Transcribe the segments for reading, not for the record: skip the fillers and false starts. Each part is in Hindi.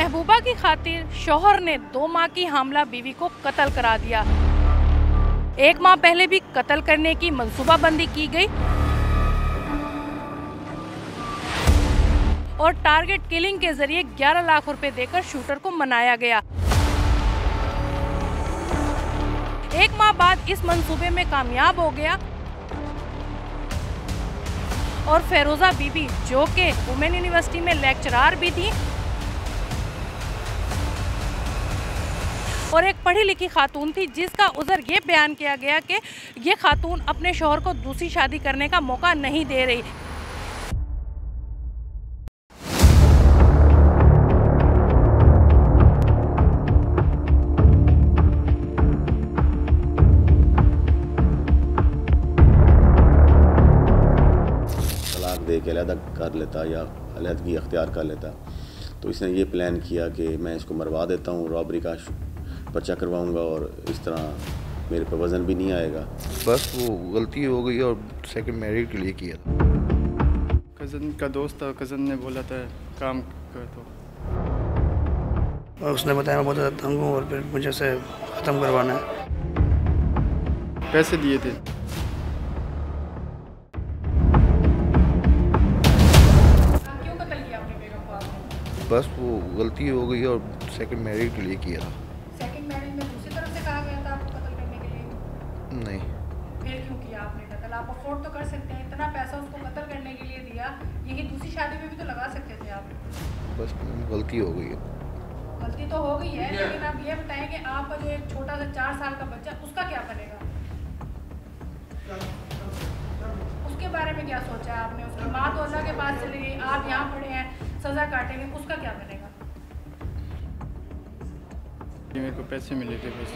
महबूबा की खातिर शौहर ने 2 माह की हामला बीवी को कत्ल करा दिया। 1 माह पहले भी कत्ल करने की मंसूबाबंदी की गई और टारगेट किलिंग के जरिए 11 लाख रुपए देकर शूटर को मनाया गया। 1 माह बाद इस मंसूबे में कामयाब हो गया और फेरोजा बीबी, जो कि वुमेन यूनिवर्सिटी में लेक्चरार भी थी और एक पढ़ी लिखी खातून थी, जिसका उज़र ये बयान किया गया कि ये खातून अपने शौहर को दूसरी शादी करने का मौका नहीं दे रही। तलाक दे के अलहदा कर लेता या अलहदगी अख्तियार कर लेता, तो इसने ये प्लान किया कि मैं इसको मरवा देता हूँ, रॉबरी का पर्चा करवाऊंगा और इस तरह मेरे पे वज़न भी नहीं आएगा। बस वो गलती हो गई और सेकंड मैरिज के लिए किया। कज़न का दोस्त था, कज़न ने बोला था काम कर दो, और उसने बताया मैं बहुत ज़्यादा तंग हूँ और फिर मुझे से ख़त्म करवाना है। पैसे दिए थे। क्यों कत्ल किया अपनी बेगम को आपने? बस वो गलती हो गई और सेकंड मैरिज के लिए किया। सेकंड मैरिज में दूसरी तरफ से कहा गया था आपको कत्ल करने के लिए? नहीं। फिर क्यों किया आपने कत्ल? आप अफोर्ड तो कर सकते हैं, इतना पैसा उसको कत्ल करने के लिए दिया, यही दूसरी शादी में भी तो लगा सकते थे आप। बस गलती हो गई है। गलती तो हो गई है, लेकिन आप ये बताएं कि आपका जो एक छोटा सा 4 साल का बच्चा, उसका क्या बनेगा? उसके बारे में क्या सोचा है आपने? उसकी माँ तो अल्लाह के पास चली गई, आप यहाँ पड़े हैं, सजा काटेंगे, उसका क्या बनेगा? मेरे को पैसे मिले थे, बस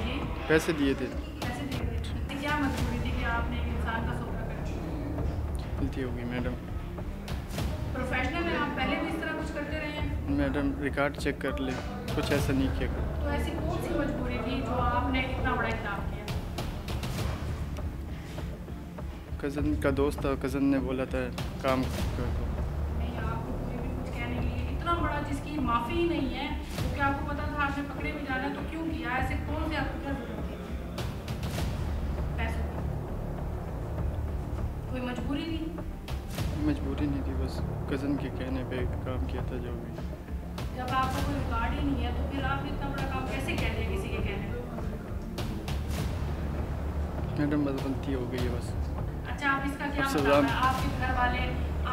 जी? पैसे दिए थे। पैसे दिए थे? क्या मजबूरी थी कि आपने एक इंसान का सौदा कर दिया? गलती हो गई मैडम। प्रोफेशनल है आप, पहले भी इस तरह कुछ करते रहे हैं? मैडम रिकॉर्ड चेक कर ले, कुछ ऐसा नहीं किया। तो ऐसी कौन सी मजबूरी थी जो आपने इतना बड़ा इकराम किया? कज़न का दोस्त था, कज़न ने बोला था काम कर दो। नहीं, आपको कोई भी कुछ कहने के लिए इतना बड़ा जिसकी माफ़ी ही नहीं है, क्योंकि आपको पता था आपने पकड़े भी जाना है, तो क्यों किया? ऐसे कौन से आपको क्या जरूरत थी पैसों की? कोई मजबूरी थी? मजबूरी नहीं थी, बस कज़न के कहने पे काम किया था जो भी। जब आपका कोई रिकॉर्ड ही नहीं है तो फिर आपने इतना बड़ा काम कैसे कह दिया किसी के कहने पे? मैडम बस गलती हो गई है बस। अच्छा, आप इसका क्या सजा- मतलब है? आपके घर वाले,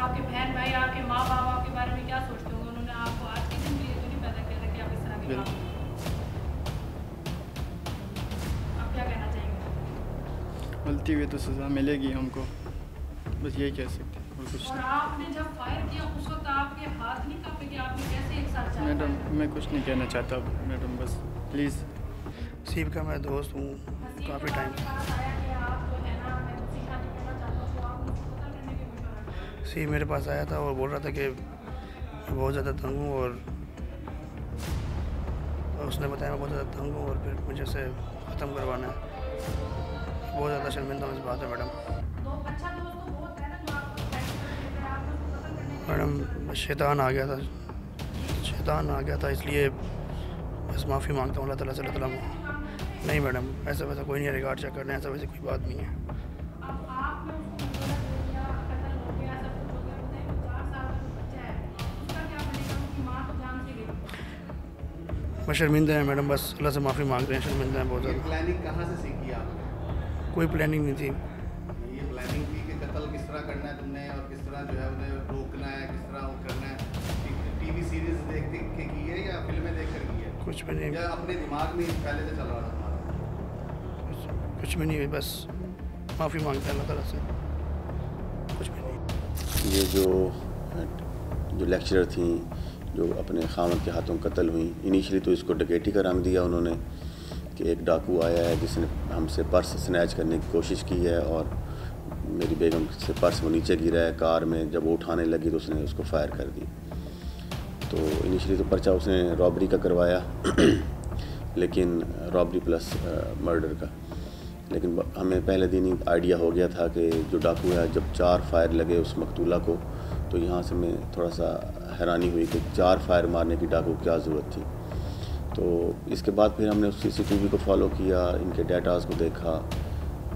आपके बहन भाई, आपके माँ बाप आपके बारे में क्या सोचते होंगे? उन्होंने आपको आज के दिन भी ये तो नहीं पैदा किया था कि आप इस तरह के काम? आप क्या कहना चाहेंगे? गलती हुई तो सज़ा मिलेगी हमको, बस यही कह सकते हैं और कुछ और नहीं। आपने जब फायर किया उस वक्त आपके हाथ नहीं कांपे कि आपने कैसे एक साथ चार मैडम फायर किए? मैं कुछ नहीं कहना चाहता मैडम, बस प्लीज़। सीब का मैं दोस्त हूँ हसीब काफ़ी जब टाइम आपके पास आया कि आप जो है ना, मैं दूसरी शादी करना चाहता हूँ, तो आप मुझको कत्ल करने की मशवरा किया। सीब मेरे पास आया था और बोल रहा था कि मैं बहुत ज़्यादा तंग हूँ और उसने बताया मैं बहुत ज़्यादा तंग हूँ और फिर मुझे से ख़त्म करवाना है। बहुत ज़्यादा शर्मिंदा हूँ इस बात है मैडम। तो अच्छा दोस्त तो बहुत है ना जो आपको फायर कर देता है, आपने उसको कत्ल करने के मैडम शैतान आ गया था, शैतान आ गया था, इसलिए बस माफ़ी मांगता हूँ अल्लाह ताला से। अल्लाह ताला नहीं मैडम, ऐसा वैसा कोई नहीं है, रिकॉर्ड चेक करने ऐसा वैसे कोई बात नहीं है। अब आपने उसको मशवरा दे दिया, कत्ल हो गया, सब कुछ हो गया, बताइए वो 4 साल का जो बच्चा है उसका क्या बनेगा? उसकी माँ तो जान से गई। मैं शर्मिंदा है मैडम, बस अल्लाह से माफ़ी मांग रहे हैं, शर्मिंदा है बहुत ज़्यादा। प्लानिंग कहाँ से सीखी आपने? कोई प्लानिंग नहीं थी। ये प्लानिंग थी कि कत्ल किस तरह करना है तुमने और किस तरह जो है उन्हें रोकना है, किस तरह वो करना है? टीवी सीरीज देख देख के की है या फिल्में देख कर की है? कुछ भी नहीं, या अपने दिमाग में पहले से चल रहा था तुम्हारा? कुछ भी नहीं हुई, बस माफ़ी मांगते हैं अल्लाह ताला से, कुछ भी नहीं। ये जो लेक्चरर थी जो अपने खामद के हाथों कत्ल हुई, इनिशियली तो इसको डकैती का रंग दिया उन्होंने कि एक डाकू आया है जिसने हमसे पर्स स्नैच करने की कोशिश की है और मेरी बेगम से पर्स वो नीचे गिरा है कार में, जब वो उठाने लगी तो उसने उसको फायर कर दी। तो इनिशियली तो पर्चा उसने रॉबरी का करवाया लेकिन रॉबरी प्लस मर्डर का, लेकिन हमें पहले दिन ही आइडिया हो गया था कि जो डाकू है, जब 4 फायर लगे उस मकतूला को तो यहाँ से हमें थोड़ा सा हैरानी हुई कि 4 फायर मारने की डाकू क्या ज़रूरत थी। तो इसके बाद फिर हमने उस CCTV को फॉलो किया, इनके डाटाज़ को देखा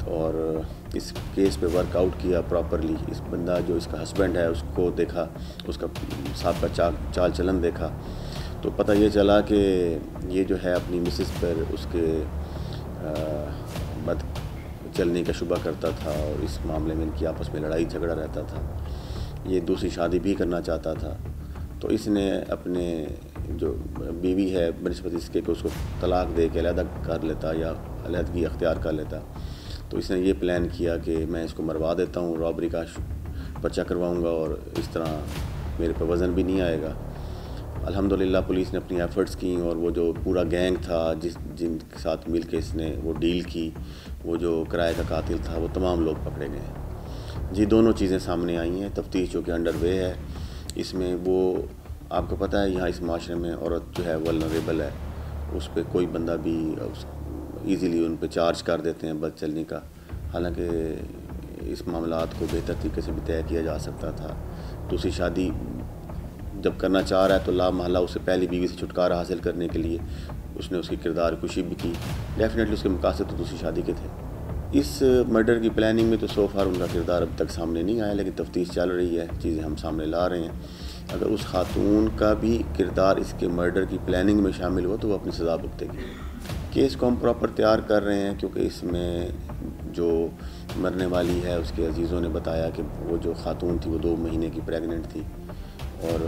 और इस केस पे वर्कआउट किया प्रॉपरली। इस बंदा जो इसका हस्बैंड है उसको देखा, उसका साहब का चाल चलन देखा, तो पता ये चला कि ये जो है अपनी मिसेस पर उसके बद चलने का शुबा करता था और इस मामले में इनकी आपस में लड़ाई झगड़ा रहता था। ये दूसरी शादी भी करना चाहता था, तो इसने अपने जो बीवी है बनिस्बत इसके कि उसको तलाक दे के अलहदा कर लेता या अलहदगी अख्तियार कर लेता, तो इसने ये प्लान किया कि मैं इसको मरवा देता हूँ, रॉबरी का पर्चा करवाऊँगा और इस तरह मेरे पर वज़न भी नहीं आएगा। अल्हम्दुलिल्लाह पुलिस ने अपनी एफ़र्ट्स की और वो जो पूरा गैंग था जिनके साथ मिल के इसने वो डील की, वो जो किराए का कातिल था, वो तमाम लोग पकड़े गए जी। दोनों चीज़ें सामने आई हैं, तफ्तीश जो कि अंडर वे है। इसमें वो आपको पता है यहाँ इस माशरे में औरत जो है वल्नरेबल है, उस पर कोई बंदा भी ईज़िली उन पर चार्ज कर देते हैं बद चलने का, हालांकि इस मामलात को बेहतर तरीके से भी तय किया जा सकता था। दूसरी शादी जब करना चाह रहा है तो ला महला उससे पहली बीवी से छुटकारा हासिल करने के लिए उसने उसकी किरदार कुशी भी की। डेफिनेटली उसके मकासद तो दूसरी शादी के थे। इस मर्डर की प्लानिंग में तो सो फार उनका किरदार अब तक सामने नहीं आया, लेकिन तफ्तीश चल रही है, चीज़ें हम सामने ला रहे हैं। अगर उस खातून का भी किरदार इसके मर्डर की प्लानिंग में शामिल हो तो वो अपनी सज़ा भुगतेगी। केस को हम प्रॉपर तैयार कर रहे हैं, क्योंकि इसमें जो मरने वाली है उसके अजीज़ों ने बताया कि वो जो खातून थी वो 2 महीने की प्रेगनेंट थी और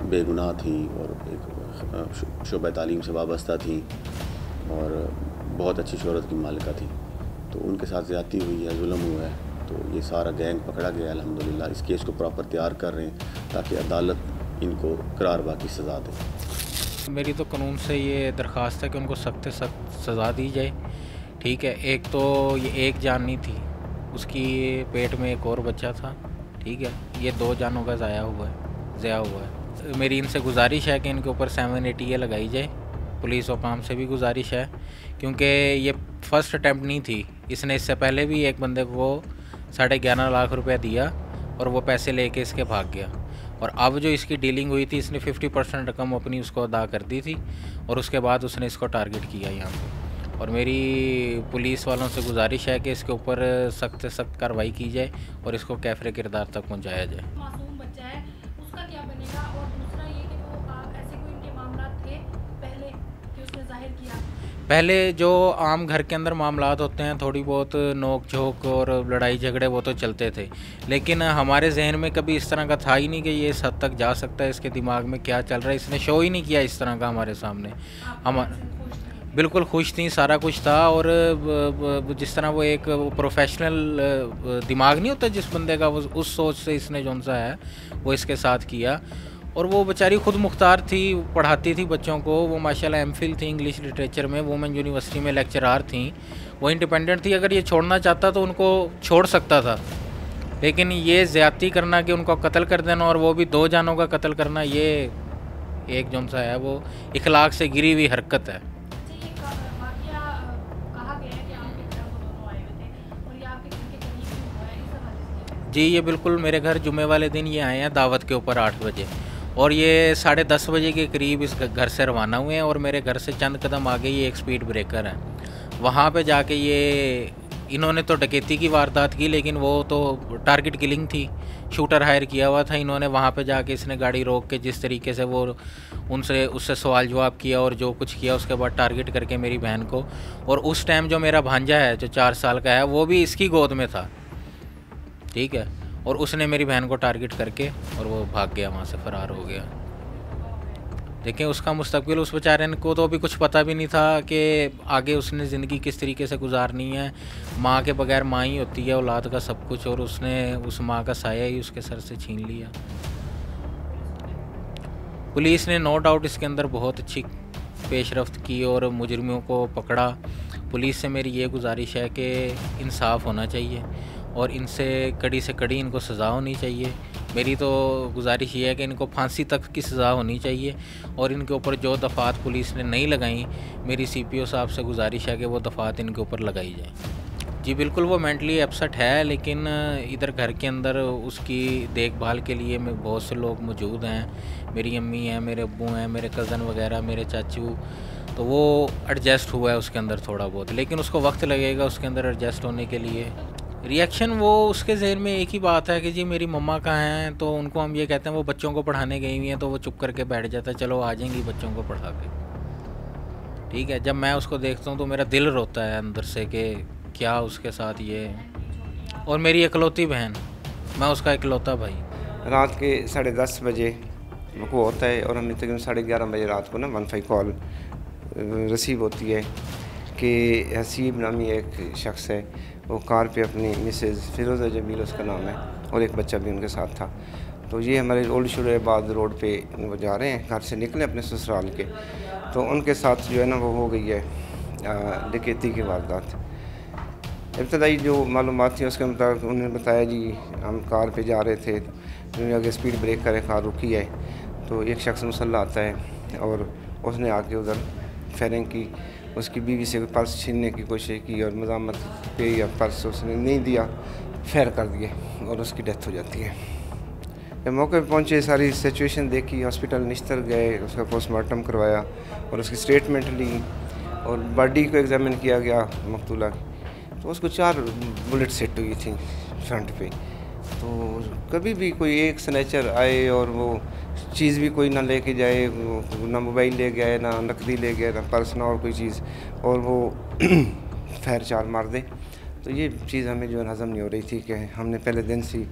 बेगुनाह थी और एक शुबा तालीम से वाबस्ता थी और बहुत अच्छी शोहरत की मालिका थी, तो उनके साथ ज़्यादती हुई है, जुल्म हुआ है, तो ये सारा गैंग पकड़ा गया अल्हम्दुलिल्लाह। इस केस को प्रॉपर तैयार कर रहे हैं ताकि अदालत इनको करारवा की सज़ा दे। मेरी तो कानून से ये दरख्वास्त है कि उनको सख्त से सख्त सज़ा दी जाए। ठीक है, एक तो ये एक जान नहीं थी, उसकी पेट में एक और बच्चा था। ठीक है, ये 2 जानों का ज़ाया हुआ है। मेरी इनसे गुजारिश है कि इनके ऊपर 780A लगाई जाए। पुलिस और पाम से भी गुजारिश है, क्योंकि ये फ़र्स्ट अटैम्प्ट नहीं थी। इसने इससे पहले भी एक बंदे को 11.5 लाख रुपया दिया और वो पैसे लेके इसके भाग गया, और अब जो इसकी डीलिंग हुई थी इसने 50% रकम अपनी उसको अदा कर दी थी और उसके बाद उसने इसको टारगेट किया यहाँ पे। और मेरी पुलिस वालों से गुजारिश है कि इसके ऊपर सख्त से सख्त कार्रवाई की जाए और इसको कैफरे किरदार तक पहुँचाया जाए। मासूम बच्चा है, उसका क्या बनेगा? और दूसरा ये कि वो ऐसे कोई इनके मामला थे पहले कि उसने जाहिर किया? पहले जो आम घर के अंदर मामलात होते हैं, थोड़ी बहुत नोक झोंक और लड़ाई झगड़े वो तो चलते थे, लेकिन हमारे जहन में कभी इस तरह का था ही नहीं कि ये इस हद तक जा सकता है। इसके दिमाग में क्या चल रहा है इसने शो ही नहीं किया इस तरह का हमारे सामने। हम बिल्कुल खुश थी, सारा कुछ था, और जिस तरह वो एक प्रोफेशनल दिमाग नहीं होता जिस बंदे का, वो उस सोच से इसने जौन सा है वो इसके साथ किया। और वो बेचारी खुद मुख्तार थी, पढ़ाती थी बच्चों को। वो माशाल्लाह एमफिल थी इंग्लिश लिटरेचर में, वुमेन यूनिवर्सिटी में लेक्चरार थी। वो इंडिपेंडेंट थी, अगर ये छोड़ना चाहता तो उनको छोड़ सकता था, लेकिन ये ज़्यादती करना कि उनको कत्ल कर देना और वो भी 2 जानों का कत्ल करना, ये एक जौन सा है वो इखलाक से गिरी हुई हरकत है। जी, ये बिल्कुल मेरे घर जुमे वाले दिन ये आए हैं दावत के ऊपर 8 बजे, और ये 10:30 बजे के करीब इस घर से रवाना हुए हैं, और मेरे घर से चंद कदम आगे ये एक स्पीड ब्रेकर है, वहाँ पे जाके ये इन्होंने तो डकैती की वारदात की, लेकिन वो तो टारगेट किलिंग थी, शूटर हायर किया हुआ था इन्होंने। वहाँ पे जाके इसने गाड़ी रोक के जिस तरीके से वो उससे सवाल जवाब किया और जो कुछ किया, उसके बाद टारगेट करके मेरी बहन को, और उस टाइम जो मेरा भांजा है जो 4 साल का है वो भी इसकी गोद में था। ठीक है, और उसने मेरी बहन को टारगेट करके और वो भाग गया, वहाँ से फ़रार हो गया। देखें उसका मुस्तकबिल, उस बेचारे को तो अभी कुछ पता भी नहीं था कि आगे उसने ज़िंदगी किस तरीके से गुजारनी है। माँ के बगैर माँ ही होती है औलाद का सब कुछ, और उसने उस माँ का साया ही उसके सर से छीन लिया। पुलिस ने नो डाउट इसके अंदर बहुत अच्छी पेशरफ्त की और मुजरिमों को पकड़ा। पुलिस से मेरी ये गुजारिश है कि इंसाफ होना चाहिए और इनसे कड़ी से कड़ी इनको सज़ा होनी चाहिए। मेरी तो गुजारिश ये है कि इनको फांसी तक की सज़ा होनी चाहिए, और इनके ऊपर जो दफ़ात पुलिस ने नहीं लगाई, मेरी CPO साहब से गुजारिश है कि वो दफ़ात इनके ऊपर लगाई जाए। जी बिल्कुल, वो मेंटली अपसेट है, लेकिन इधर घर के अंदर उसकी देखभाल के लिए में बहुत से लोग मौजूद हैं। मेरी अम्मी हैं, मेरे अब्बू हैं, मेरे कज़न वगैरह, मेरे चाचू, तो वो एडजस्ट हुआ है उसके अंदर थोड़ा बहुत, लेकिन उसको वक्त लगेगा उसके अंदर एडजस्ट होने के लिए। रिएक्शन वो उसके ज़हन में एक ही बात है कि जी मेरी मम्मा कहाँ हैं, तो उनको हम ये कहते हैं वो बच्चों को पढ़ाने गई हुई हैं, तो वो चुप करके बैठ जाता है, चलो आ जाएंगी बच्चों को पढ़ा के, ठीक है। जब मैं उसको देखता हूँ तो मेरा दिल रोता है अंदर से कि क्या उसके साथ ये, और मेरी इकलौती बहन, मैं उसका इकलौता भाई। रात के 10:30 बजे वो होता है और हमें तकरीबन 11:30 बजे रात को ना 15 कॉल रिसीव होती है कि हसीब नामी एक शख्स है, वो कार पे अपनी मिसेज़ फ़िरोज़ा जमील उसका नाम है और एक बच्चा भी उनके साथ था। तो ये हमारे ओल्ड शुरेबाद रोड पे वो जा रहे हैं, घर से निकले अपने ससुराल के, तो उनके साथ जो है ना वो हो गई है डकैती की वारदात। इब्तदाई जो मालूमात थी उसके मुताबिक उन्होंने बताया जी हम कार पे जा रहे थे, उन्होंने आगे स्पीड ब्रेक करे, कार रुकी है, तो एक शख्स मुसल्ला आता है और उसने आके उधर फायरिंग की, उसकी बीवी से पर्स छीनने की कोशिश की और मज़ामत पे या पर्स उसने नहीं दिया, फायर कर दिए और उसकी डेथ हो जाती है। जब मौके पे पहुँचे, सारी सिचुएशन देखी, हॉस्पिटल निश्तर गए, उसका पोस्टमार्टम करवाया और उसकी स्टेटमेंट ली और बॉडी को एग्जामिन किया गया मकतूला की, तो उसको 4 बुलेट सेट हुई थी फ्रंट पे। तो कभी भी कोई एक स्नैचर आए और वो चीज़ भी कोई ना लेके जाए, ना मोबाइल ले गया, ना नकदी ले गया, ना पर्स, ना और कोई चीज़, और वो फायर 4 मार दे, तो ये चीज़ हमें जो हज़म नहीं हो रही थी कि हमने पहले दिन से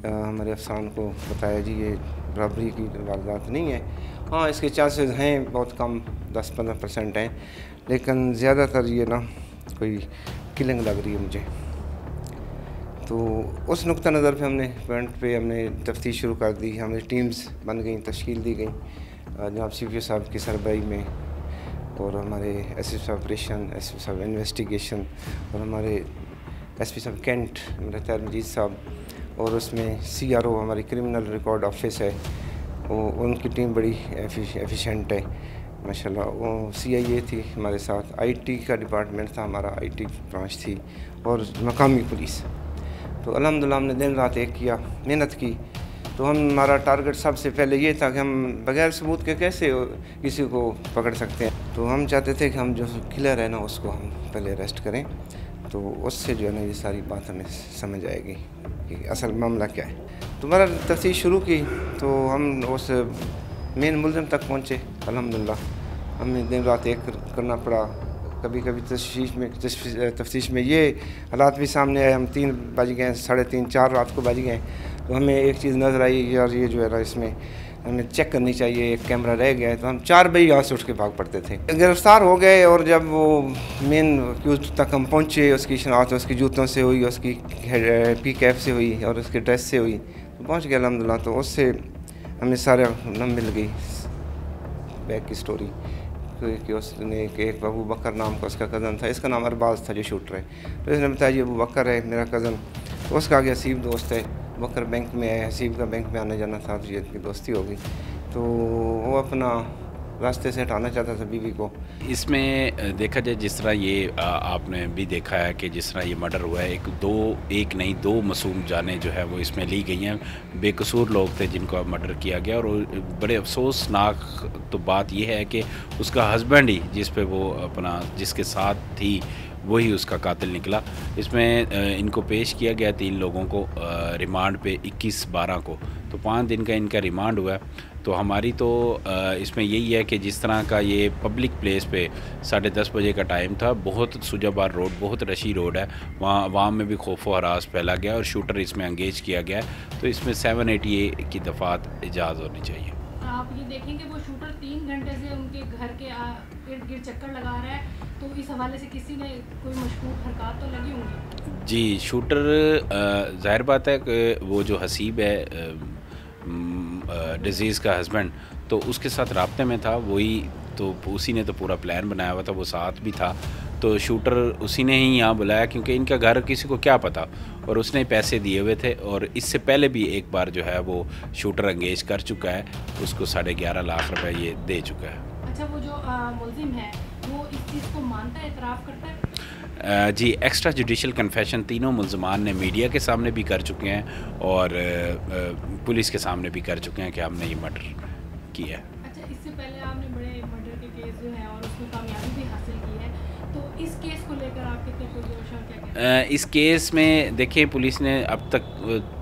हमारे अफसान को बताया जी ये रॉबरी की वारदात नहीं है। हाँ, इसके चांसेस हैं बहुत कम, 10-15% हैं, लेकिन ज़्यादातर ये ना कोई किलिंग लग रही है मुझे। तो उस नुक्ता नज़र पे हमने पॉइंट पे हमने तफ्तीश शुरू कर दी, हमें टीम्स बन गई, तश्कील दी गई जनाब CPO साहब की सरबराही में, और हमारे SP ऑपरेशन, SP साहब इन्वेस्टिगेशन, और हमारे SP साहब कैंट मेरे तैयार मजीद साहब, और उसमें CRO हमारी क्रिमिनल रिकॉर्ड ऑफिस है, वो उनकी टीम बड़ी एफिशिएंट है माशाल्लाह। वो CIA थी हमारे साथ, IT का डिपार्टमेंट था हमारा, IT ब्रांच थी, और मकामी पुलिस। तो अल्हम्दुलिल्लाह हमने दिन रात एक किया, मेहनत की। तो हमारा टारगेट सबसे पहले ये था कि हम बगैर सबूत के कैसे किसी को पकड़ सकते हैं। तो हम चाहते थे कि हम जो किलर है ना उसको हम पहले अरेस्ट करें, तो उससे जो है ना ये सारी बात हमें समझ आएगी कि असल मामला क्या है। तो हमारा तफ्तीश शुरू की, तो हम उस मेन मुलज़िम तक पहुँचे। अल्हम्दुलिल्लाह हमें दिन रात एक करना पड़ा। कभी कभी तफ्तीश में ये हालात भी सामने आए, हम 3 बज गए, 3:30, 4 रात को बज गए, तो हमें एक चीज़ नज़र आई यार ये जो है ना इसमें हमें चेक करनी चाहिए, एक कैमरा रह गया है। तो हम 4 बजे यहाँ से उठ के भाग पड़ते थे। गिरफ़्तार हो गए और जब वो मेन क्यूज तक हम पहुँचे, उसकी शनाख्त उसकी जूतों से हुई, उसकी PCAF से हुई और उसके ड्रेस से हुई, तो पहुँच गया अल्हम्दुलिल्लाह। तो उससे हमें सारा न मिल गई बैक की स्टोरी कि उसने एक अबू बकर नाम का उसका कज़न था, इसका नाम अरबाज था जो शूटर है। तो इसने बताया ये अबू बकर है मेरा कज़न, तो उसका आगे हसीब दोस्त है, बकर बैंक में है, हसीब का बैंक में आने जाना था, तो ये इनकी दोस्ती हो गई। तो वो अपना रास्ते से हटाना चाहता था बीवी को। इसमें देखा जाए जिस तरह ये आपने भी देखा है कि जिस तरह ये मर्डर हुआ है, एक नहीं दो मासूम जानें जो है वो इसमें ली गई हैं। बेकसूर लोग थे जिनको मर्डर किया गया, और बड़े अफसोसनाक तो बात यह है कि उसका हस्बैंड ही जिस पे वो अपना जिसके साथ थी वही उसका कातिल निकला। इसमें इनको पेश किया गया 3 लोगों को रिमांड पे 21/12 को, तो 5 दिन का इनका रिमांड हुआ। तो हमारी तो इसमें यही है कि जिस तरह का ये पब्लिक प्लेस पे 10:30 बजे का टाइम था, बहुत सुजाबार रोड, बहुत रशी रोड है, वहाँ अवाम में भी खौफ व हरास फैला गया और शूटर इसमें एंगेज किया गया है। तो इसमें 780A की दफ़ात इजाज़ होनी चाहिए। आप ये देखेंगे वो शूटर 3 घंटे से उनके घर के इर्द गिर्द चक्कर लगा रहा है, तो इस हवाले से किसी ने कोई मशकूक हरकत तो लगी होंगी। जी, शूटर ज़ाहिर बात है कि वो जो हसीब है डिज़ीज़ का हस्बैंड, तो उसके साथ राब्ते में था, वही तो उसी ने तो पूरा प्लान बनाया हुआ था, वो साथ भी था। तो शूटर उसी ने ही यहाँ बुलाया क्योंकि इनका घर किसी को क्या पता, और उसने पैसे दिए हुए थे, और इससे पहले भी एक बार जो है वो शूटर एंगेज कर चुका है, उसको 11.5 लाख रुपए ये दे चुका है। अच्छा, वो जो मुल्ज़िम है वो इस चीज़ को मानता है, इतराफ़ करता है? जी, एक्स्ट्रा जुडिशल कन्फेशन तीनों मुल्ज़मान ने मीडिया के सामने भी कर चुके हैं और पुलिस के सामने भी कर चुके हैं कि हमने ये मर्डर किया है। अच्छा, इससे पहले आपने बड़े मर्डर के केस जो है और उसमें कामयाबी भी हासिल की है, तो इस केस को लेकर आप कितने पुरजोश और क्या कहते हैं? इस केस में देखिए पुलिस ने अब तक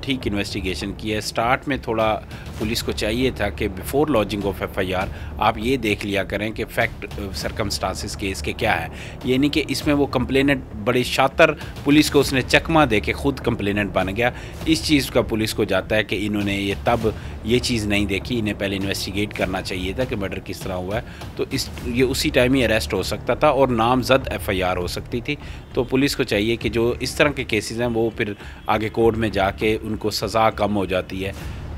ठीक इन्वेस्टिगेशन की है। स्टार्ट में थोड़ा पुलिस को चाहिए था कि बिफोर लॉजिंग ऑफ एफआईआर आप ये देख लिया करें कि फैक्ट सरकमस्टांसिस केस के क्या है। ये नहीं कि इसमें वो कंप्लेनेंट बड़ी शातर पुलिस को उसने चकमा दे के ख़ुद कंप्लेनेंट बन गया। इस चीज़ का पुलिस को जाता है कि इन्होंने ये चीज़ नहीं देखी, इन्हें पहले इन्वेस्टिगेट करना चाहिए था कि मर्डर किस तरह हुआ है। तो ये उसी टाइम ही अरेस्ट हो सकता था और नामजद एफआईआर हो सकती थी। तो पुलिस को चाहिए कि जो इस तरह के केसेस हैं वो फिर आगे कोर्ट में जाके उनको सज़ा कम हो जाती है,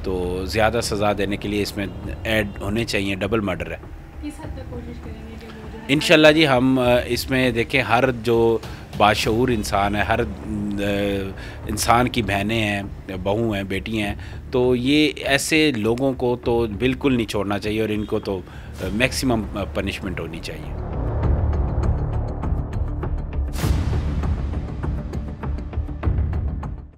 तो ज़्यादा सज़ा देने के लिए इसमें ऐड होने चाहिए। डबल मर्डर है। किस हद तक कोशिश करेंगे कि वो जो है इंशाल्लाह जी हम इसमें देखें हर जो बाशऊर इंसान है, हर इंसान की बहनें हैं, बहू हैं, बेटियां हैं, तो ये ऐसे लोगों को तो बिल्कुल नहीं छोड़ना चाहिए और इनको तो मैक्सिमम पनिशमेंट होनी चाहिए।